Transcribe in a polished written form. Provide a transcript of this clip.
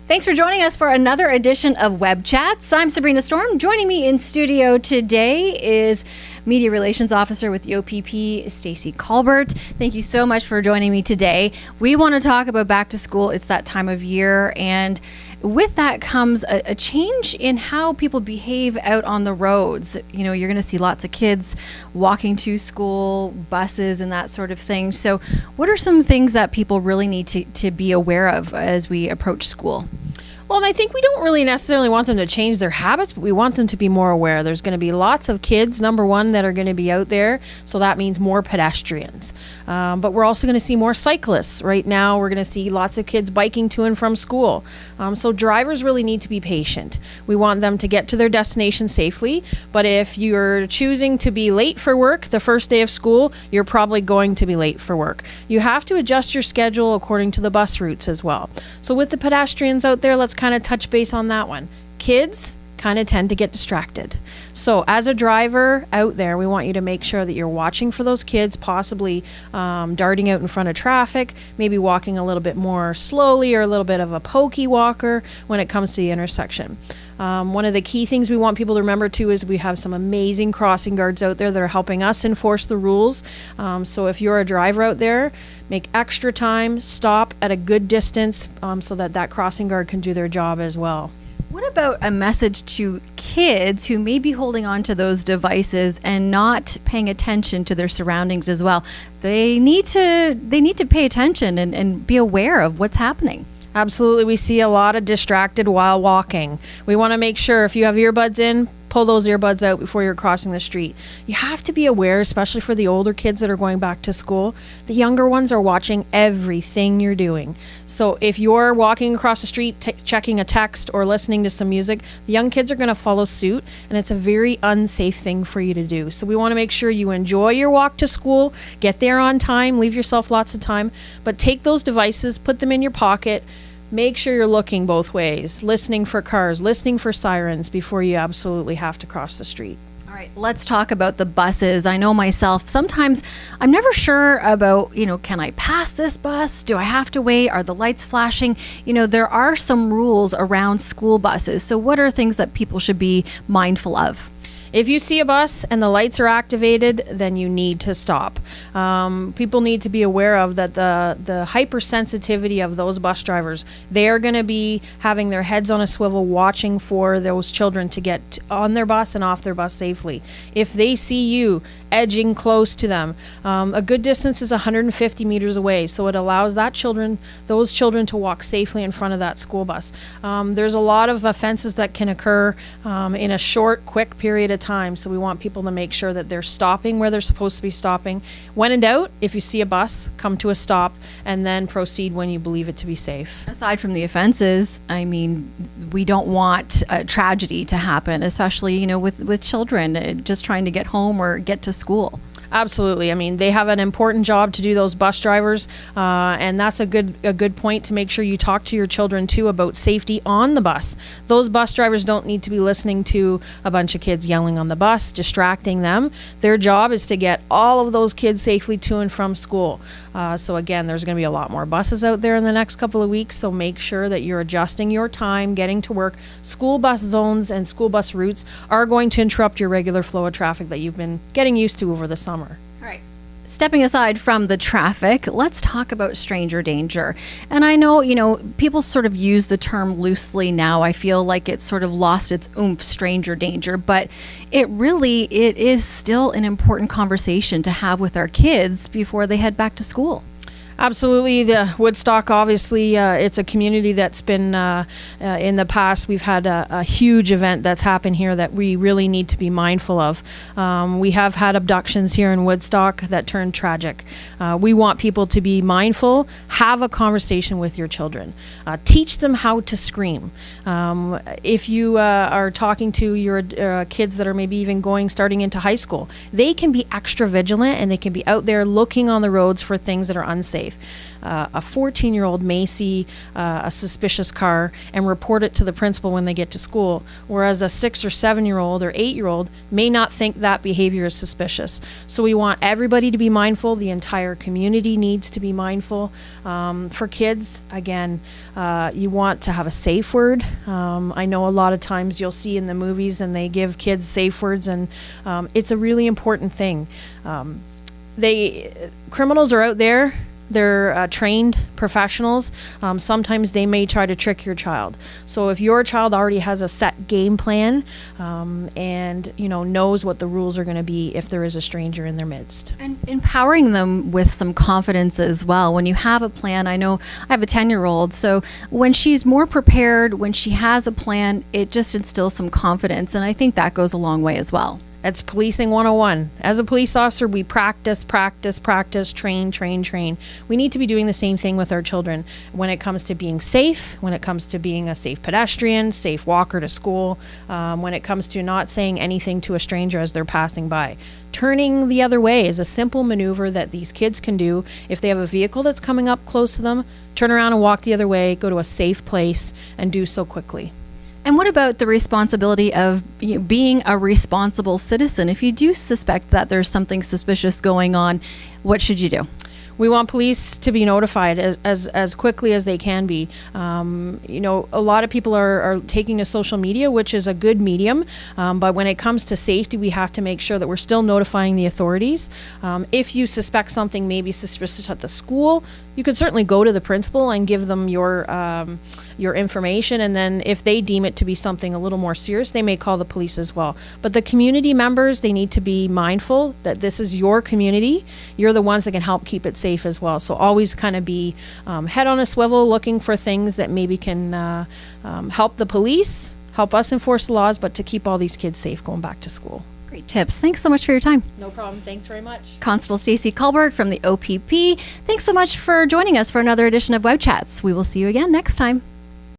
Thanks for joining us for another edition of Web Chats. I'm Sabrina Storm. Joining me in studio today is Media Relations Officer with the OPP, Stacey Culbert. Thank you so much for joining me today. We want to talk about back to school. It's that time of year, and with that comes a change in how people behave out on the roads. You know, you're going to see lots of kids walking to school, buses, and that sort of thing. So what are some things that people really need to be aware of as we approach school? Well, and I think we don't really necessarily want them to change their habits, but we want them to be more aware. There's going to be lots of kids, number one, that are going to be out there, so that means more pedestrians. But we're also going to see more cyclists. Right now, we're going to see lots of kids biking to and from school. So drivers really need to be patient. We want them to get to their destination safely, but if you're choosing to be late for work the first day of school, you're probably going to be late for work. You have to adjust your schedule according to the bus routes as well. So with the pedestrians out there, let's kind of touch base on that one. Kids kind of tend to get distracted. So as a driver out there, we want you to make sure that you're watching for those kids, possibly darting out in front of traffic, maybe walking a little bit more slowly or a little bit of a pokey walker when it comes to the intersection. One of the key things we want people to remember too is we have some amazing crossing guards out there that are helping us enforce the rules. So if you're a driver out there, make extra time, stop at a good distance so that crossing guard can do their job as well. What about a message to kids who may be holding on to those devices and not paying attention to their surroundings as well? They need to pay attention and be aware of what's happening. Absolutely. We see a lot of distracted while walking. We want to make sure if you have earbuds in, pull those earbuds out before you're crossing the street. You have to be aware, especially for the older kids that are going back to school. The younger ones are watching everything you're doing. So if you're walking across the street, checking a text or listening to some music, the young kids are going to follow suit, and it's a very unsafe thing for you to do. So we want to make sure you enjoy your walk to school, get there on time, leave yourself lots of time, but take those devices, put them in your pocket. Make sure you're looking both ways, listening for cars, listening for sirens before you absolutely have to cross the street. All right, let's talk about the buses. I know myself, sometimes I'm never sure about, can I pass this bus? Do I have to wait? Are the lights flashing? There are some rules around school buses. So what are things that people should be mindful of? If you see a bus and the lights are activated, then you need to stop. People need to be aware of that the hypersensitivity of those bus drivers. They are going to be having their heads on a swivel watching for those children to get on their bus and off their bus safely. If they see you edging close to them, a good distance is 150 meters away, so it allows those children to walk safely in front of that school bus. There's a lot of offenses that can occur in a short, quick period of time, so we want people to make sure that they're stopping where they're supposed to be stopping. When in doubt, if you see a bus, come to a stop and then proceed when you believe it to be safe. Aside from the offenses, we don't want a tragedy to happen, especially with children just trying to get home or get to school. Absolutely. They have an important job to do, those bus drivers, and that's a good point to make sure you talk to your children too about safety on the bus. Those bus drivers don't need to be listening to a bunch of kids yelling on the bus, distracting them. Their job is to get all of those kids safely to and from school. So again, there's going to be a lot more buses out there in the next couple of weeks, so make sure that you're adjusting your time getting to work. School bus zones and school bus routes are going to interrupt your regular flow of traffic that you've been getting used to over the summer. All right. Stepping aside from the traffic, let's talk about stranger danger. And I know, people sort of use the term loosely now. I feel like it's sort of lost its oomph, stranger danger, but it is still an important conversation to have with our kids before they head back to school. Absolutely. The Woodstock, obviously, it's a community that's been, in the past, we've had a huge event that's happened here that we really need to be mindful of. We have had abductions here in Woodstock that turned tragic. We want people to be mindful, have a conversation with your children. Teach them how to scream. If you are talking to your kids that are maybe even starting into high school, they can be extra vigilant and they can be out there looking on the roads for things that are unsafe. a 14-year-old may see a suspicious car and report it to the principal when they get to school, whereas a 6 or 7-year-old or 8-year-old may not think that behavior is suspicious. So we want everybody to be mindful. The entire community needs to be mindful. For kids, again, you want to have a safe word. I know a lot of times you'll see in the movies and they give kids safe words, and it's a really important thing. Criminals are out there. They're trained professionals. Sometimes they may try to trick your child. So if your child already has a set game plan and knows what the rules are going to be if there is a stranger in their midst. And empowering them with some confidence as well. When you have a plan, I know I have a 10-year-old, so when she's more prepared, when she has a plan, it just instills some confidence, and I think that goes a long way as well. It's policing 101. As a police officer, we practice, train. We need to be doing the same thing with our children when it comes to being safe, when it comes to being a safe pedestrian, safe walker to school, when it comes to not saying anything to a stranger as they're passing by. Turning the other way is a simple maneuver that these kids can do. If they have a vehicle that's coming up close to them, turn around and walk the other way, go to a safe place, and do so quickly. And what about the responsibility of being a responsible citizen? If you do suspect that there's something suspicious going on, what should you do? We want police to be notified as quickly as they can be. A lot of people are taking to social media, which is a good medium, but when it comes to safety, we have to make sure that we're still notifying the authorities. If you suspect something may be suspicious at the school, you could certainly go to the principal and give them your information, and then if they deem it to be something a little more serious, they may call the police as well. But the community members, they need to be mindful that this is your community. You're the ones that can help keep it safe as well. So always kind of be head on a swivel, looking for things that maybe can help the police, help us enforce the laws, but to keep all these kids safe going back to school. Great tips. Thanks so much for your time. No problem. Thanks very much. Constable Stacey Culbert from the OPP. Thanks so much for joining us for another edition of Web Chats. We will see you again next time.